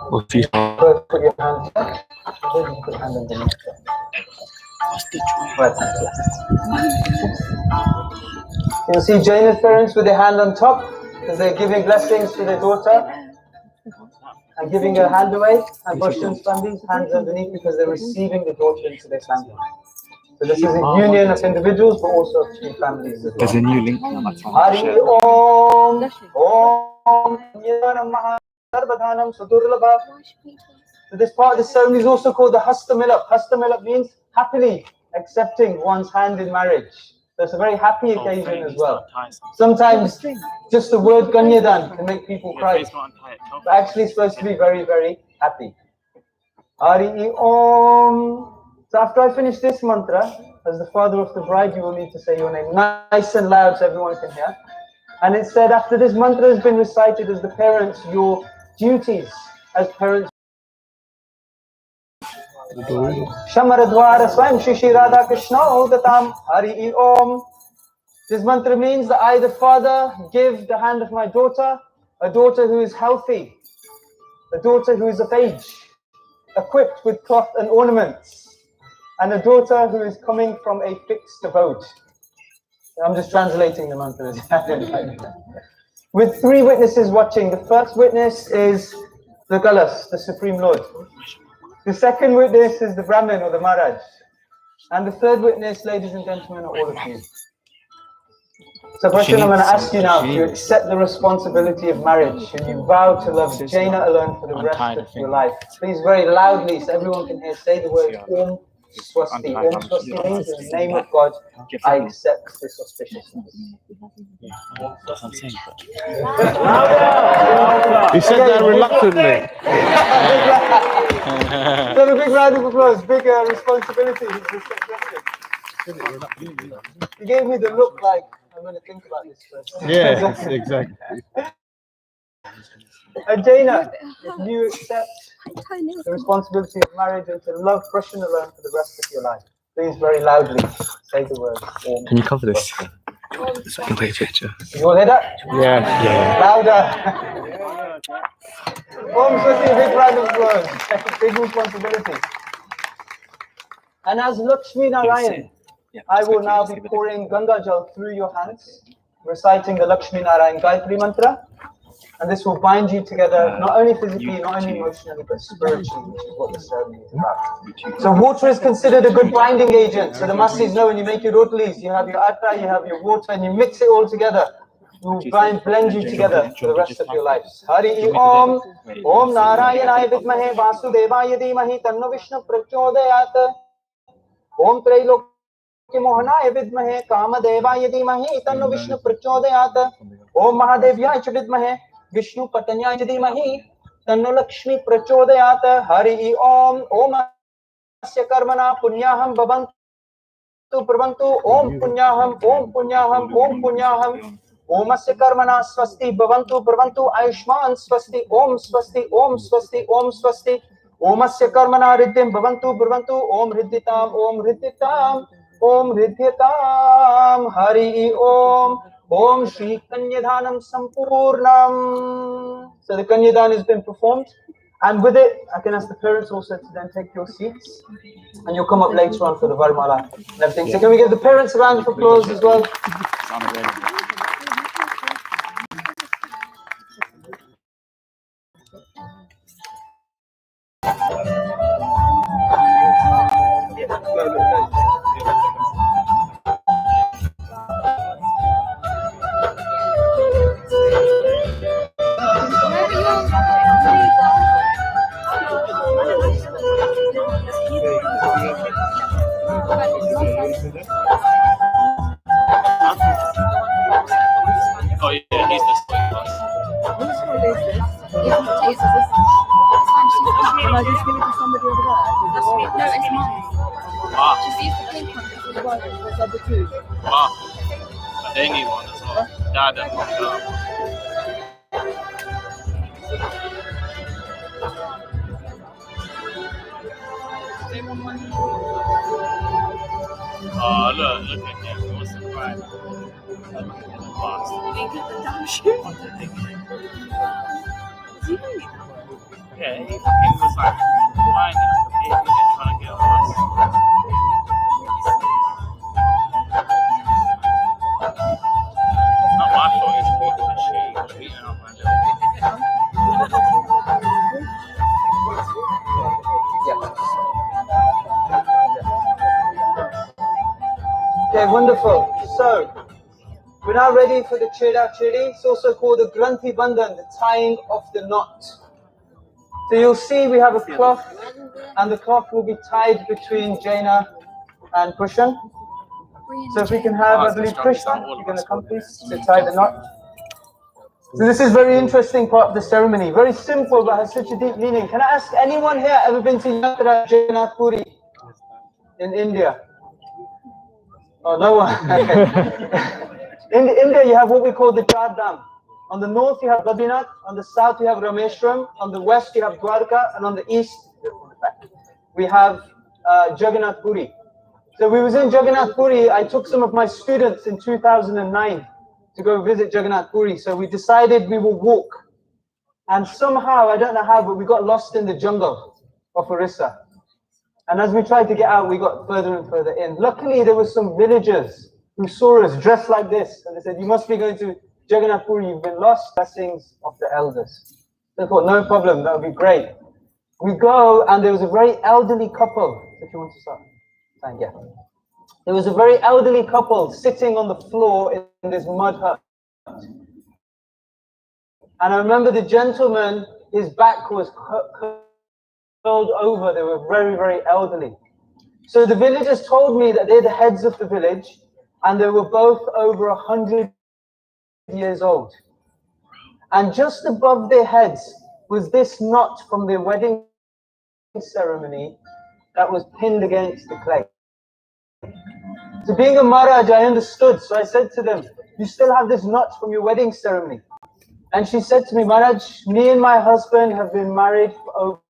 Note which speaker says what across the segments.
Speaker 1: First, put your hand here. Then you put your hand underneath there. Right. You'll see Jayna's parents with their hand on top because they're giving blessings to their daughter and giving her hand away, and Prashun's families hands underneath because they're receiving the daughter into their family. So this is a union of individuals, but also of two families as well.
Speaker 2: There's a new link now.
Speaker 1: Hari Om Om Namaha Sarvadhanam Sudurlabha. So this part of the ceremony is also called the Hastamilap. Hastamilap means happily accepting one's hand in marriage. So it's a very happy occasion as well. Sometimes just the word Kanyadan can make people cry. But actually it's supposed to be very, very happy. Hari Om. So after I finish this mantra, as the father of the bride, you will need to say your name nice and loud so everyone can hear. And it said after this mantra has been recited as the parents, your duties as parents. Shamaradwara Swam Shishi Radha Krishna Odatam Hari Om. This mantra means that I, the father, give the hand of my daughter, a daughter who is healthy, a daughter who is of age, equipped with cloth and ornaments, and a daughter who is coming from a fixed abode. I'm just translating the mantra. With three witnesses watching. The first witness is the Galas, the Supreme Lord. The second witness is the Brahmin or the Maharaj. And the third witness, ladies and gentlemen, are all of you. So Prashun, I'm going to ask you now to accept the responsibility of marriage and you vow to love Jayna alone for the rest of your life. Please very loudly so everyone can hear, say the word Om Swasti. Om Swasti means in the name of God, I accept this auspiciousness.
Speaker 2: That's what I'm saying.
Speaker 3: He said that reluctantly.
Speaker 1: So a big round of applause, big responsibility. He gave me the look like, I'm going to think about this first.
Speaker 3: Yes, exactly.
Speaker 1: Jayna, if you accept the responsibility of marriage and to love Prashun alone for the rest of your life, please very loudly say the word Om.
Speaker 2: Can you cover this? So I can take a picture.
Speaker 1: You all hear that?
Speaker 3: Yeah.
Speaker 1: Louder. Om Swasti, big round of applause. Big responsibility. And as Lakshmi Narayan, I will now be pouring Ganga Jal through your hands, reciting the Lakshmi Narayan Gayatri Mantra. And this will bind you together, not only physically, not only emotionally, but spiritually, which is what the ceremony is about. So water is considered a good binding agent. So the masses know when you make your rotalis, you have your atta, you have your water, and you mix it all together. It will blend you together for the rest of your lives. Hari Om, Om Narayanaya Vidmahe Vasudevaya Dhimahi Tanno Vishnu Prachodayat. Om Trailok Mohanaaya Vidmahe Kamadevaya Dhimahi Tanno Vishnu Prachodayat. Om Mahadevya Vidmahe Vishnu Patanya Dhimahi Tanno Lakshmi Prachodayat. Hari Om Om Asya Karmana Punyaham Bhavantu Pravantu Om Punyaham Om Punyaham Om Punyaham Om Asya Karmana Swasti Bhavantu Pravantu Ayushman Swasti Om Swasti Om Swasti Om Swasti Om Asya Karmana Riddhim Bhavantu Pravantu Om Riddhitam Om Riddhitam Om Riddhitam. Hari Om Om Shri Kanyadhanam Sampurnam. So the Kanyadan has been performed, and with it, I can ask the parents also to then take your seats, and you'll come up later on for the Varmala and everything. So can we give the parents a round of applause as well?
Speaker 4: Oh yeah, he's the sweet one.
Speaker 5: Am I just giving it to somebody over there?
Speaker 4: No,
Speaker 5: it's mine.
Speaker 4: Wow.
Speaker 5: Just use the pink one for the one. There's other two.
Speaker 4: Wow. But they need one as well. Dad and mom. Oh, look at him. What's the pride?
Speaker 5: They get the damn shit.
Speaker 4: Yeah, he fucking was like flying at the pavement trying to get on us. It's not my fault, it's people that shit. He was beating up my dad.
Speaker 1: Okay, wonderful. So, we're now ready for the Cheda Chedi. It's also called the Granthi Bandhan, the tying of the knot. So you'll see we have a cloth, and the cloth will be tied between Jayna and Prashun. So if we can have, I believe, Krishna, you can accompany to tie the knot. So this is very interesting part of the ceremony. Very simple, but has such a deep meaning. Can I ask anyone here ever been to Yatra Jagannath Puri in India? Oh, no one. In India, you have what we call the Char Dham. On the north, you have Badrinath. On the south, you have Rameshwaram. On the west, you have Dwarka. And on the east, we have Jagannath Puri. So we was in Jagannath Puri. I took some of my students in 2009 to go visit Jagannath Puri. So we decided we will walk. And somehow, I don't know how, but we got lost in the jungle of Orissa. And as we tried to get out, we got further and further in. Luckily, there were some villagers who saw us dressed like this. And they said, you must be going to Jagannath Puri, you've been lost. Blessings of the elders. They thought, no problem, that would be great. We go, and there was a very elderly couple. If you want to start. Thank you. There was a very elderly couple sitting on the floor in this mud hut. And I remember the gentleman, his back was curled over. They were very, very elderly. So the villagers told me that they're the heads of the village, and they were both over 100 years old. And just above their heads was this knot from their wedding ceremony that was pinned against the clay. So being a Maharaj, I understood. So I said to them, you still have this knot from your wedding ceremony? And she said to me, Maharaj, me and my husband have been married for over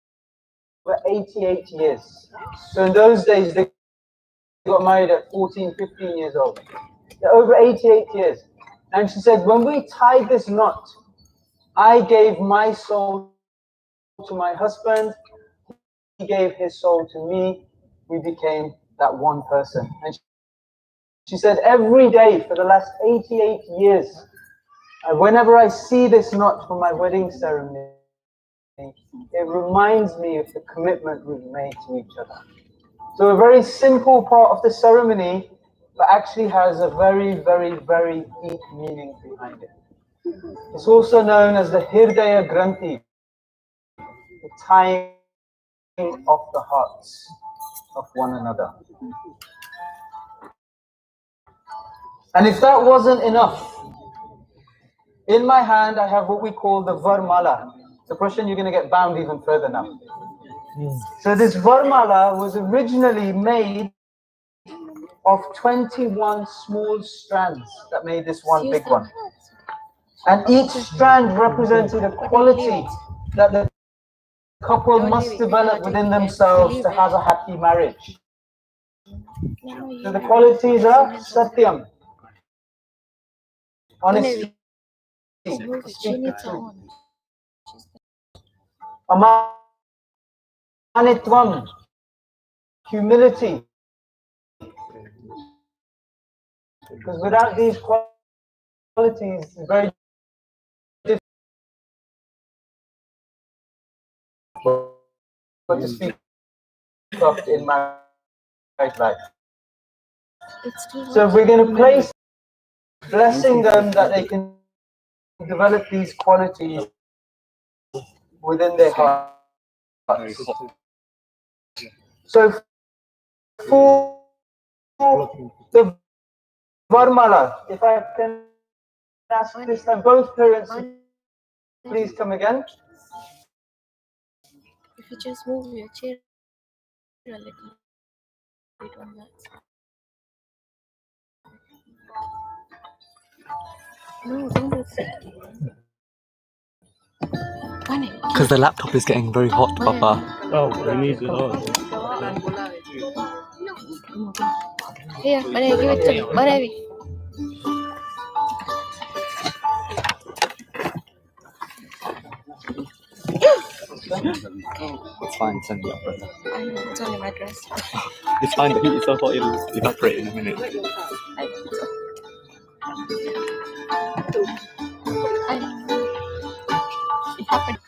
Speaker 1: 88 years. So in those days, they got married at 14, 15 years old. They're over 88 years. And she said, when we tied this knot, I gave my soul to my husband. He gave his soul to me. We became that one person. And she said, every day for the last 88 years, whenever I see this knot from my wedding ceremony, it reminds me of the commitment we've made to each other. So a very simple part of the ceremony, but actually has a very, very, very deep meaning behind it. It's also known as the Hirdaya Granthi, the tying of the hearts of one another. And if that wasn't enough, in my hand I have what we call the Varmala. So Prashun, you're going to get bound even further now. So this Varmala was originally made of 21 small strands that made this one big one. And each strand represented a quality that the couple must develop within themselves to have a happy marriage. So the qualities are Satyam, honesty, Amanitvam, humility. Because without these qualities, it's very difficult to speak of in my life. So we're going to place, blessing them that they can develop these qualities within their hearts. So for the Varmala, if I can ask this time, both parents, please come again.
Speaker 6: If you just move your chair a little bit on that side. No, don't do that.
Speaker 2: Because the laptop is getting very hot, Papa.
Speaker 3: Oh, we need it all.
Speaker 6: Here, Mane, give it to me. Mane.
Speaker 2: It's fine, send the umbrella.
Speaker 6: I know, it's only my dress.
Speaker 2: It's fine, the heat is so hot, it'll evaporate in a minute.
Speaker 6: I know. It happened.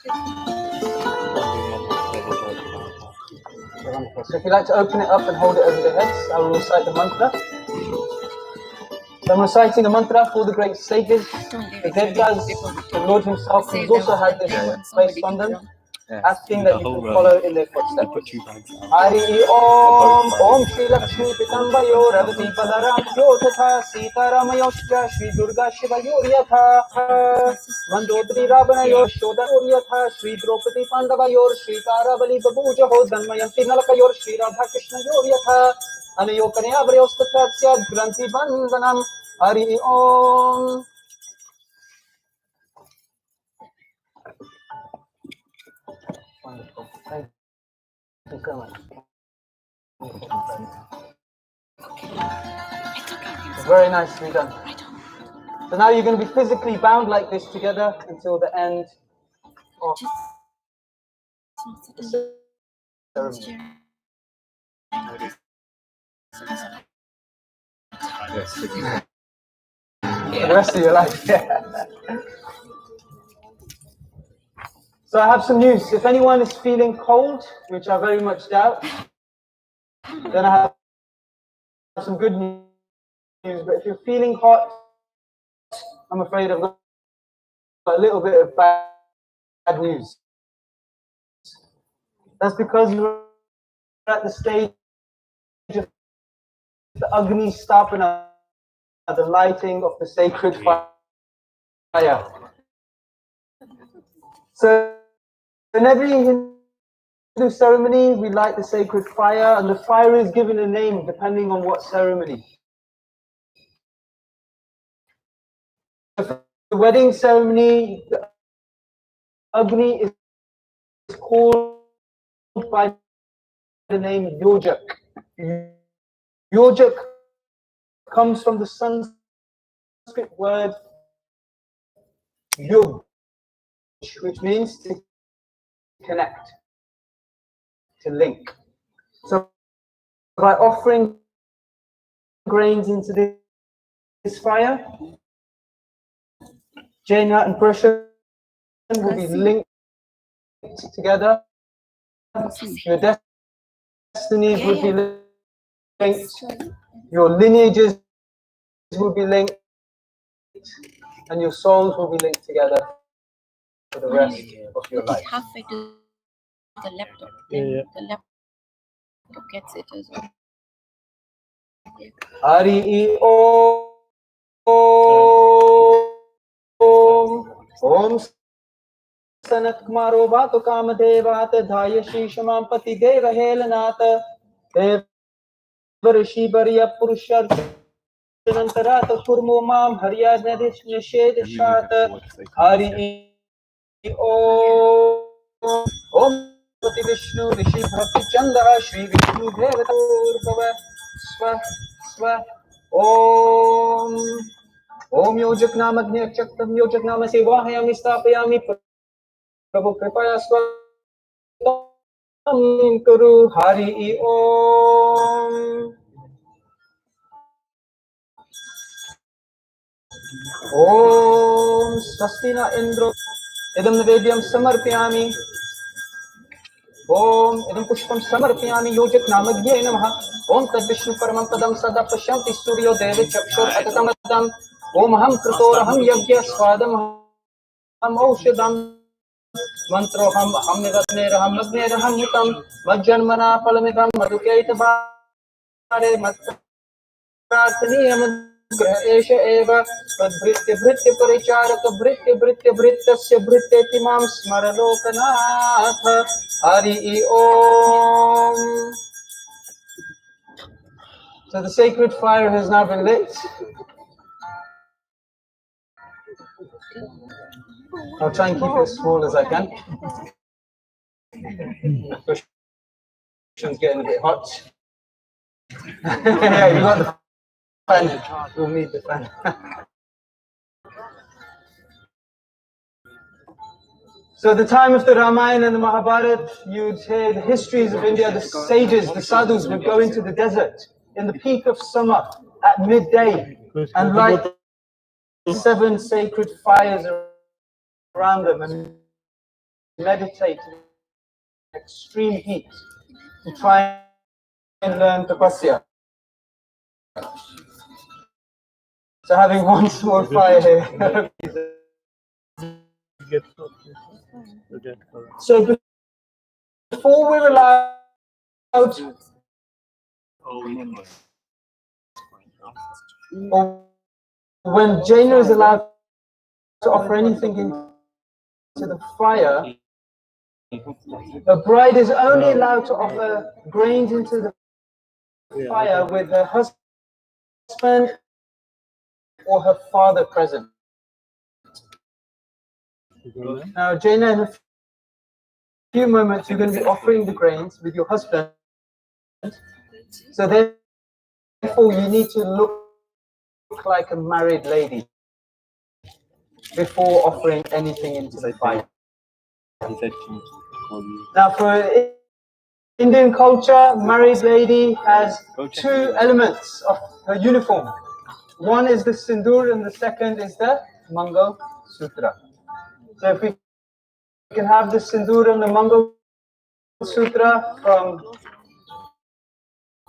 Speaker 1: So if you'd like to open it up and hold it over the heads, I will recite the mantra. So I'm reciting the mantra for the great sages, the devtas, the Lord himself, who's also had this placed on them, asking that you can follow in their footsteps. Hari Om, Om Shri Lakshmi Pitambayo, Ravati Padaramyo, Tatha Sitaramayoscha, Shri Durga Shivayor Yatha, Mandodri Rabanayor, Shodayor Yatha, Shri Draupadi Pandavayor, Shri Taravali Babuja Hodanmayanti Nalakayor, Shri Radha Krishna Yor Yatha, Anayokanya Vryostatasya, Granthi Bandhanam, Hari Om. Wonderful. Thank you so much. Very nicely done. So now you're going to be physically bound like this together until the end of the ceremony. For the rest of your life. Yeah. So I have some news. If anyone is feeling cold, which I very much doubt, then I have some good news. But if you're feeling hot, I'm afraid I've got a little bit of bad news. That's because you're at the stage of the Agni Stapana, the lighting of the sacred fire. So in every Hindu ceremony, we light the sacred fire, and the fire is given a name depending on what ceremony. For the wedding ceremony, the Agni is called by the name Yojak. Yojak comes from the Sanskrit word Yog, which means to connect, to link. So by offering grains into this fire, Jayna and Prashun will be linked together. Your destinies will be linked. Your lineages will be linked. And your souls will be linked together for the rest of your life.
Speaker 6: Halfway to the laptop.
Speaker 3: Yeah.
Speaker 6: The laptop gets it as well.
Speaker 1: Hari Om Sanat Kumaro Vato Kamadevata Dhaya Shishamam Pati Deva Helanata Devarishi Bariya Purushar Chanantarata Kurmo Mam Harya Nadish Nisheda Shata Hari Om Pati Vishnu Rishi Bhakti Chanda Shri Vishnu Devatur Bhava Swa Swa Om Om Yojak Namadnya Chaktam Yojak Nama Sevahayami Stapayami Prabhu Kripaya Swatam Kuru Hari Om Om Swastina Indro Idam Navedyam Samarpyami Om Idam Pushpam Samarpyami Yojak Namadnya Namaha Om Tad Vishnu Paramam Padam Sada Pashanti Suryo Devi Chakshur Atatamadam Om Ham Kratoraham Yagya Swadam Ham Aushadam Mantroham Ham Niratneraham Magneraham Mutam Majjanmana Palamidam Madhukaita Bhare Matrathaniyam Grahesha Eva Padbhritya Bhritya Paricharaka Bhritya Bhritya Bhritasya Bhritya Timam Smaralokanatha Hari Om. So the sacred fire has now been lit. I'll try and keep it as small as I can. It's getting a bit hot. Yeah, you got the fan. We'll need the fan. So at the time of the Ramayana and the Mahabharata, you'd hear the histories of India, the sages, the sadhus would go into the desert in the peak of summer at midday and light 7 sacred fires around them and meditate in extreme heat to try and learn tapasya. So having one small fire here. So before we're allowed, or when Jayna is allowed to offer anything into the fire, a bride is only allowed to offer grains into the fire with her husband or her father present. Now, Jayna, in a few moments, you're going to be offering the grains with your husband. So therefore, you need to look like a married lady before offering anything into the fire. Now, for Indian culture, married lady has 2 elements of her uniform. One is the sindoor and the second is the Mangal Sutra. So if we can have the sindoor and the Mangal Sutra from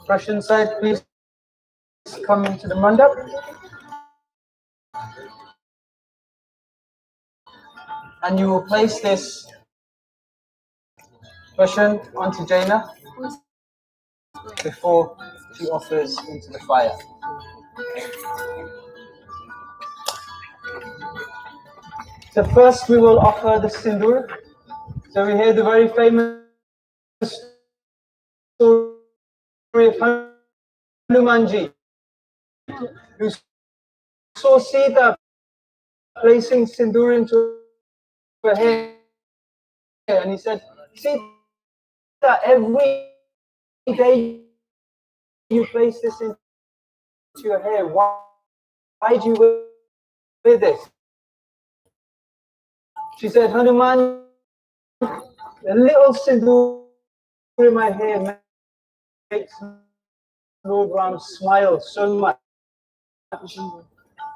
Speaker 1: Prashun side, please come into the mandap. And you will place this Prashun onto Jayna before she offers into the fire. So first we will offer the sindoor. So we hear the very famous story of Hanumanji, who saw Sita placing sindoor into her hair, and he said, Sita, every day you place this into your hair. Why do you wear this? She said, Hanuman, a little sindoor in my hair makes Lord Ram smile so much.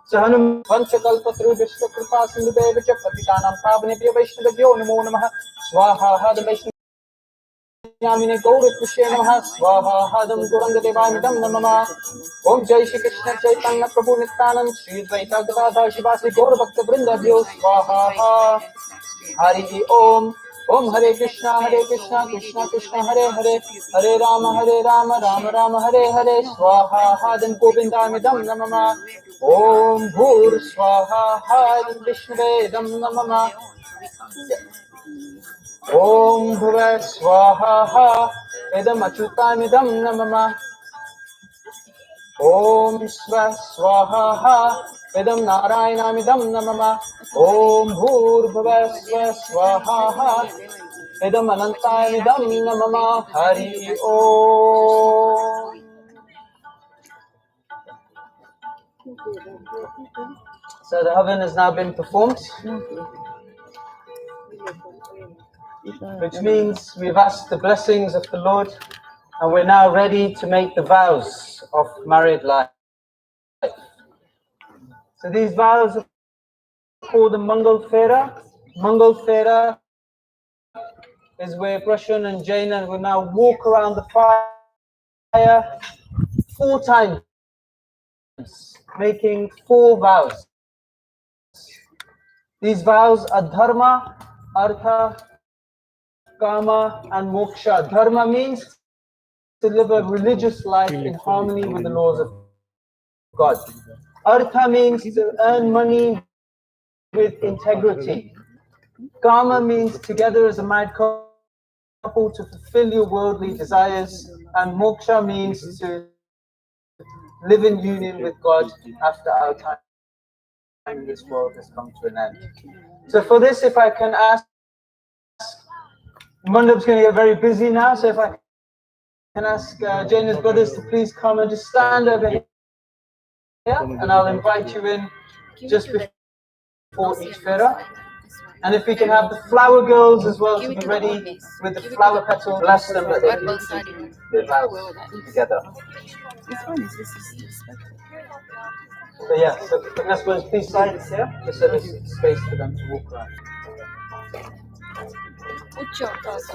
Speaker 1: So Hanuman Vanchakalpatru Vishnu Kripa Sindhudev Patitanam Pavnebhyo Vaishnavyo Namo Namaha Swaha Hadam Vaishnavamine Gauri Krishna Namaha Swaha Hadam Duranga Devamidam Namama Om Jai Shri Krishna Chaitanya Prabhu Nityanand Shri Dvaita Gadadhar Shivasi Gaur Bhakta Vrindavyo Swaha Hari Om Om Hare Krishna Krishna Krishna Hare Hare Hare Rama Rama Rama Hare Hare Swaha Hadam Govindamidam Namama Om Bhur Swaha Hadam Vishnuvedam Namama Om Bhuva Swaha Edam Achutamidam Namama Om Sva Swaha Edam Narayanamidam Namama Om Bhur Bhuva Swaha Edam Anantayamidam Namama Hari Om. So the havan has now been performed, which means we've asked the blessings of the Lord and we're now ready to make the vows of married life. So these vows are called the Mangal Fera. Mangal Fera is where Prashun and Jayna will now walk around the fire 4 times, making 4 vows. These vows are dharma, artha, kama, and moksha. Dharma means to live a religious life in harmony with the laws of God. Artha means to earn money with integrity. Kama means together as a married couple to fulfill your worldly desires. And moksha means to live in union with God after our time in this world has come to an end. So for this, if I can ask, Mandap's going to get very busy now, so if I can ask Jayna's brothers to please come and just stand over here, and I'll invite you in just before each Fera. And if we can have the flower girls as well to be ready with the flower petal, bless them that they can keep their vows together.
Speaker 5: This one is this is
Speaker 1: So yeah, so Agnes, please slide here, just so there's space for them to walk around.
Speaker 6: Put your first.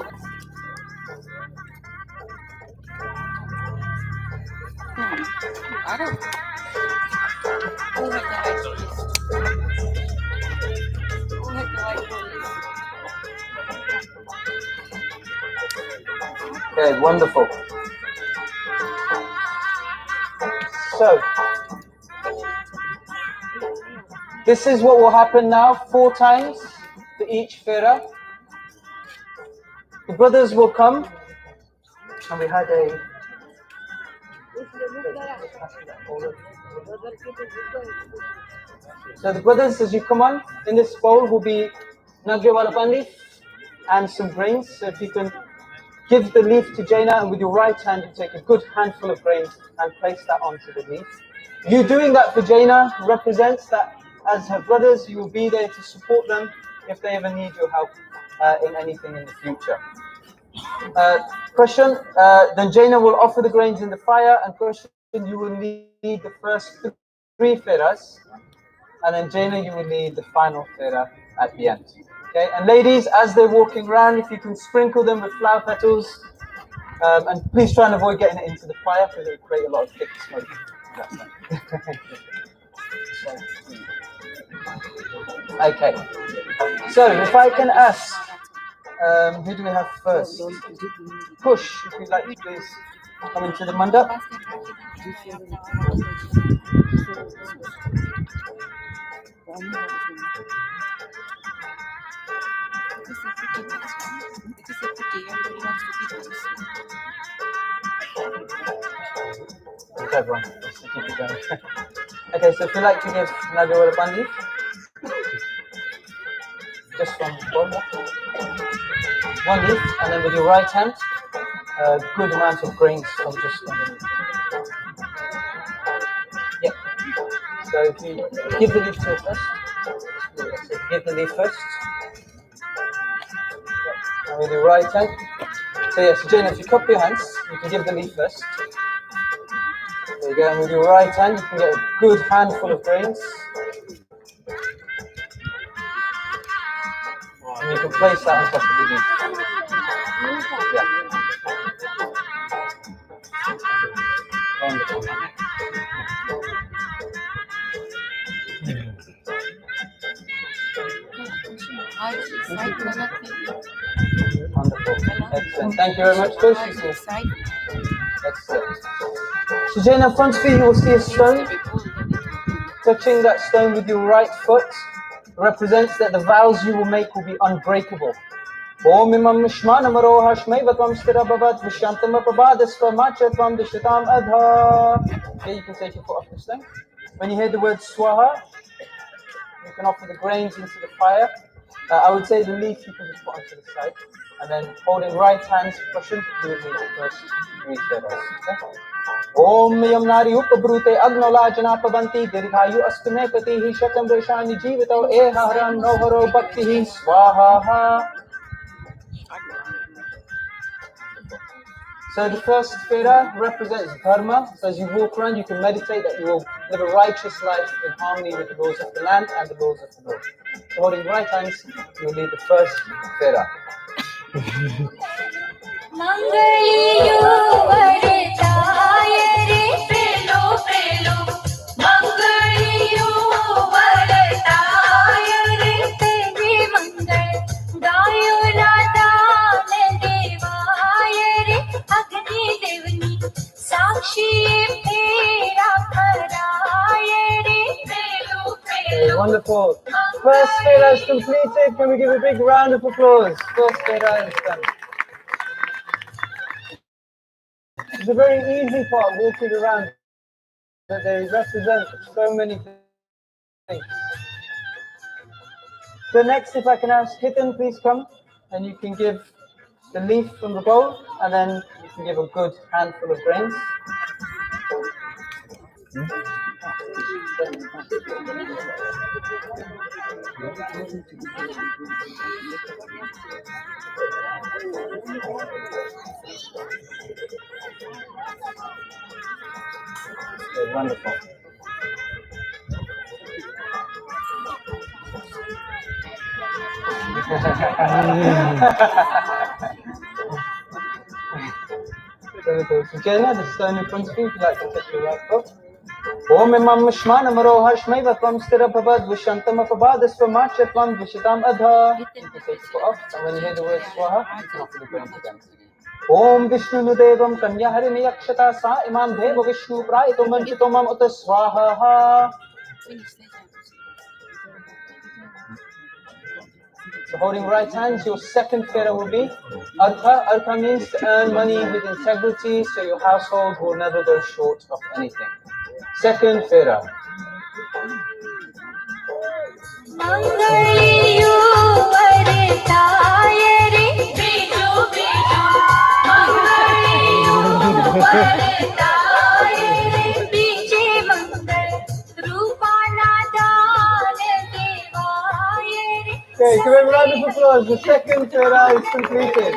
Speaker 6: I don't. Who had the white police? Who had the white police?
Speaker 1: Okay, wonderful. So, this is what will happen now, 4 times for each fira. The brothers will come, and we had a... So the brothers, as you come on, in this bowl will be Nagyawalapan leaf and some grains. So if you can give the leaf to Jayna, and with your right hand you take a good handful of grains and place that onto the leaf. You doing that for Jayna represents that as her brothers, you will be there to support them if they ever need your help in anything in the future. Prashun, then Jayna will offer the grains in the fire, and Prashun, you will lead the first 3 firas, and then Jayna, you will lead the final fira at the end. Okay, and ladies, as they're walking around, if you can sprinkle them with flower petals, and please try and avoid getting it into the fire because it will create a lot of thick smoke. Okay, so if I can ask, who do we have first? Push, if you'd like to please come into the mandap. Everyone, let's keep it going. Okay, so if you'd like to give Nagyawalapan leaf, just one leaf, and then with your right hand, a good amount of grains from just underneath. Yep. So if you give the leaf to her first, so give the leaf first, and with your right hand. So yes, Jayna, if you cup your hands, you can give the leaf first. There you go, and with your right hand, you can get a good handful of grains. And you can place that on top of the leaf. Yeah. Wonderful. Wonderful. Excellent. Thank you very much, Coach. Excellent. So Jayna, in front of you, you will see a stone. Touching that stone with your right foot represents that the vows you will make will be unbreakable. Here you can take your foot off the stone. When you hear the word swaha, you can offer the grains into the fire. I would say the leaf you can just put onto the side. And then holding right hands, Prashun, you will need the first 3 feathers. Om Yamnari Upabrute Agnola Janapavanti Dirghayu Astunepati Hi Shatam Reshani Jivito Eharam Noharo Bhakti Hi Swaha. So the first fira represents dharma. So as you walk around, you can meditate that you will live a righteous life in harmony with the laws of the land and the laws of the Lord. So holding right hands, you will lead the first fira. Okay, wonderful. First fira is completed. Can we give a big round of applause? First fira is done. It's a very easy part, walking around, but they represent so many things. So next, if I can ask Hitan, please come, and you can give the leaf from the bowl, and then you can give a good handful of grains. Okay, wonderful. Jayna, this is only point three. If you'd like to take your right foot. Om Imam Mishman Amaro Hashmai Vatvam Stirabhavad Vishantam Apabadasvamachatvam Vishitam Adha. You can take it off, and when you hear the word Swaha, you can offer the grains again. Om Vishnu Nudevam Kanya Harini Yakshata Sa Imam Deva Vishnu Praito Manchitomam Uta Swaha. So holding right hands, your second fera will be Artha. Artha means to earn money with integrity, so your household will never go short of anything. Second fera. Okay, give him a round of applause. The second fera is completed.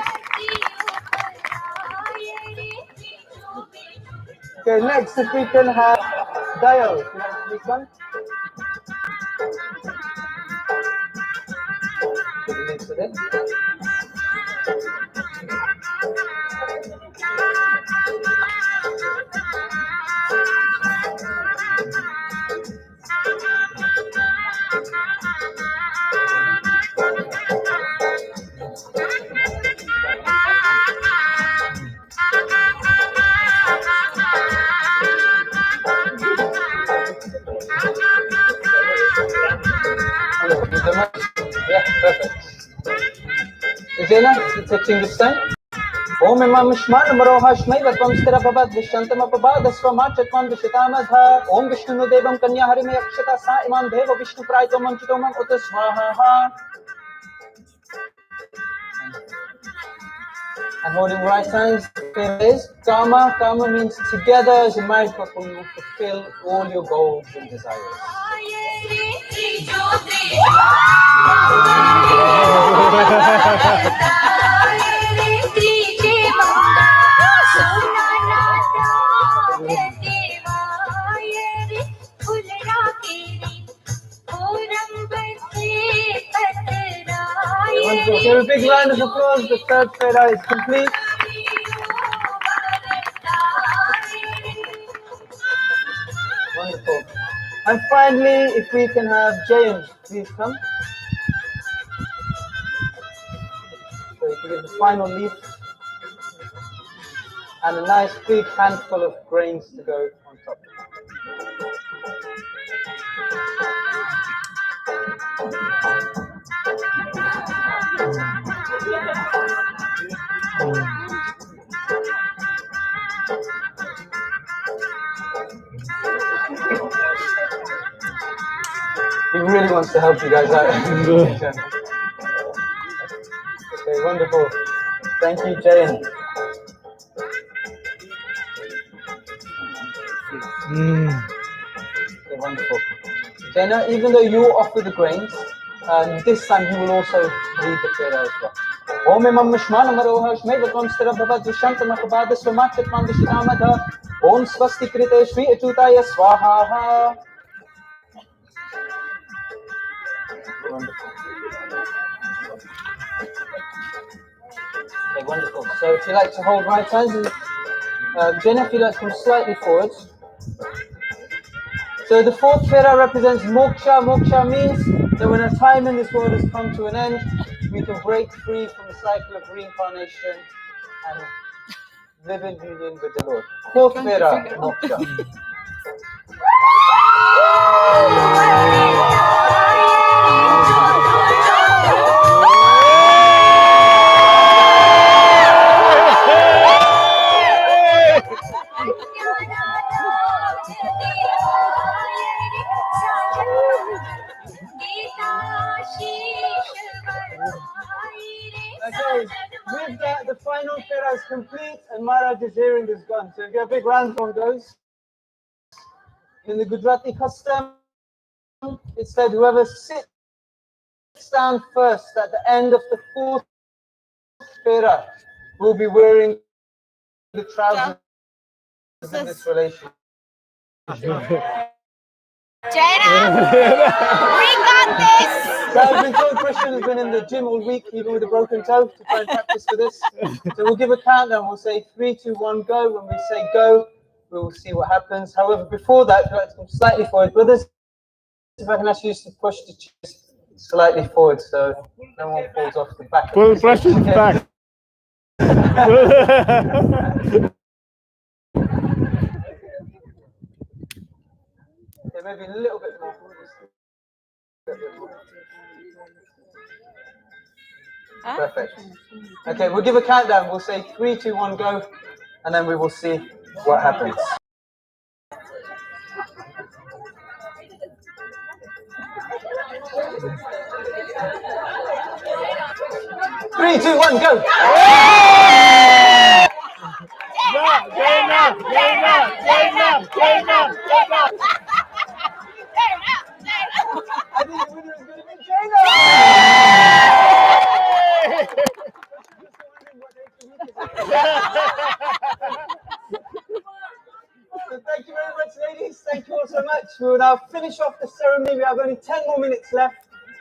Speaker 1: Okay, next, if we can have Dayo. Can I have this one? Next to them. Yeah, perfect. Jayna, touching this time. Om Imam Mishman Amaro Hashmai Vatvam Stirabhavad Vishantam Apabadasvamachatvam Vishitam Om Vishnu Nudevam Kanya Harime Yakshata Sa Imam Deva Vishnu Praito Manchitomam Uta Swaha. And holding right hands, is Kama. Kama means together as a married couple, you will fulfill all your goals and desires. Give a big round of applause. The third fera is complete. Wonderful. And finally, if we can have James, please come. So you can give the final leaf and a nice big handful of grains to go on top. He really wants to help you guys out. Okay, wonderful. Thank you, Jayna. Okay, wonderful. Jayna, even though you offer the grains, this time he will also read the prayer as well. Om Imam Mishman Amaro Hashmai Vatvam Stirabhavad Vishantam Apabadasvamachatvam Vishitam Adha. Om Swasti Krite Shri Achutaya Swaha. Wonderful. Okay, wonderful. So if you like to hold right hands, Jayna, if you like to come slightly forward. So the fourth fera represents moksha. Moksha means that when a time in this world has come to an end, we can break free from the cycle of reincarnation and live in union with the Lord. Fourth fera, moksha. Okay, with that, the final fera is complete and Maharaj is hearing this gun. So get a big round of those. In the Gujarati custom, it said whoever sits stand first at the end of the fourth pera will be wearing the trousers in this relationship.
Speaker 5: Jayna, we got this.
Speaker 1: So I've been told Prashun has been in the gym all week, even with a broken toe, to try and practice for this. So we'll give a countdown. We'll say 3, 2, 1, go. When we say go, we will see what happens. However, before that, let's come slightly forward. Brothers, if I can ask you to push the chairs slightly forward so no one falls off the back.
Speaker 3: Pull Prashun's back.
Speaker 1: Yeah, maybe a little bit more. Perfect. Okay, we'll give a countdown. We'll say 3, 2, 1, go, and then we will see what happens. Three, two, one, go!
Speaker 3: Jayna!
Speaker 1: I think the winner is going to be Jayna! So thank you very much, ladies. Thank you all so much. We will now finish off the ceremony. We have only 10 more minutes left.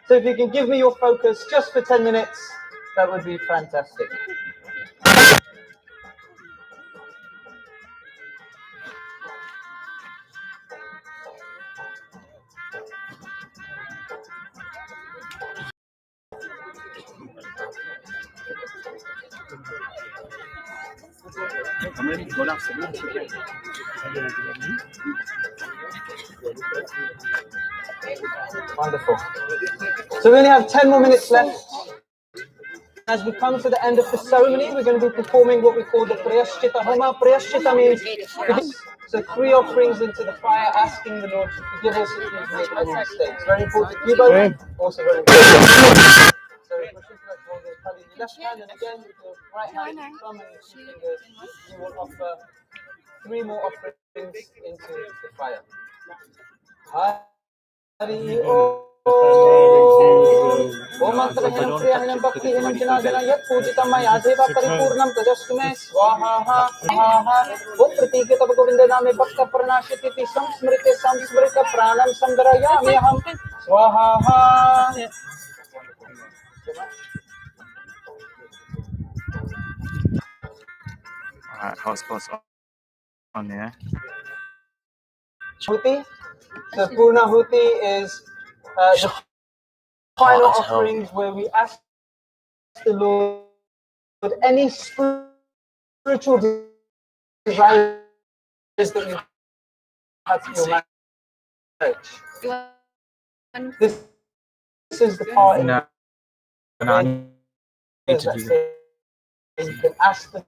Speaker 1: So if you can give me your focus just for 10 minutes, that would be fantastic.
Speaker 4: I'm ready to go now.
Speaker 1: Wonderful. So we only have 10 more minutes left. As we come to the end of the ceremony, we're going to be performing what we call the Priyashchita Homa. Priyashchita means so 3 offerings into the fire, asking the Lord to forgive us if we've made any mistakes. Very important. You both, also very important. So hold the left hand, and again with your right hand, thumb and 2 fingers, you will offer 3 more offerings into the fire. Hari Om Mantrahinam Priyahinam Bhaktihinam Janajana Yat Pujitam Maya Deva Paripurnam Tajastume Swaha Om Pratikita Govinda Name Bhakta Pranashiti Samsmrita Pranam Samdarayamyaham Swaha.
Speaker 4: Alright, house goes on there.
Speaker 1: Huti. The Purnahuti is the final offerings where we ask the Lord any spiritual desires that you have for your marriage. This is the part in which you can ask the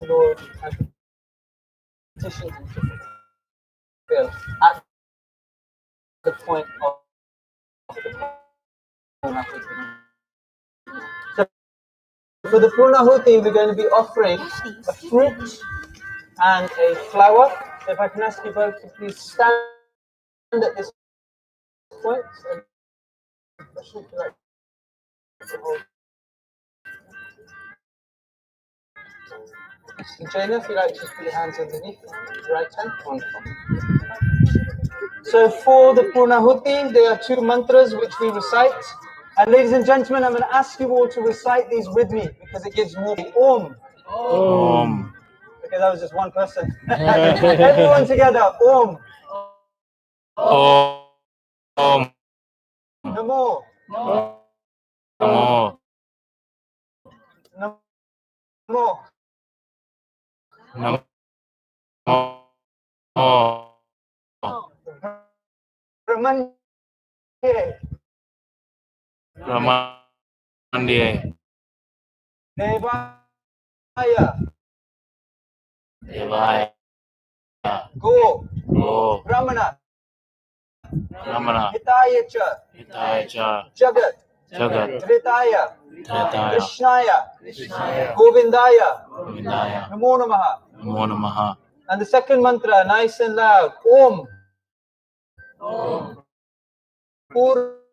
Speaker 1: Lord and petition Him to fulfill at the point of the Purnahuti. So for the Purnahuti, we're going to be offering a fruit and a flower. So if I can ask you both to please stand at this point. Jayna, if you like, just put your hands underneath the right hand. Wonderful. So for the Purnahuti, there are 2 mantras which we recite. And ladies and gentlemen, I'm going to ask you all to recite these with me because it gives more. Om.
Speaker 4: Om.
Speaker 1: Okay, that was just one person. Everyone together. Om.
Speaker 4: Om.
Speaker 1: Namo.
Speaker 4: Namo.
Speaker 1: Namo.
Speaker 4: Namo.
Speaker 1: Brahmanye.
Speaker 4: Brahmanye.
Speaker 1: Devaya.
Speaker 4: Devaya.
Speaker 1: Go.
Speaker 4: Brahmana.
Speaker 1: Hitaya cha. Jagat. Tritaya. Krishnaya. Govindaya. Namo Namaha. And the second mantra, nice and loud. Om. Pur.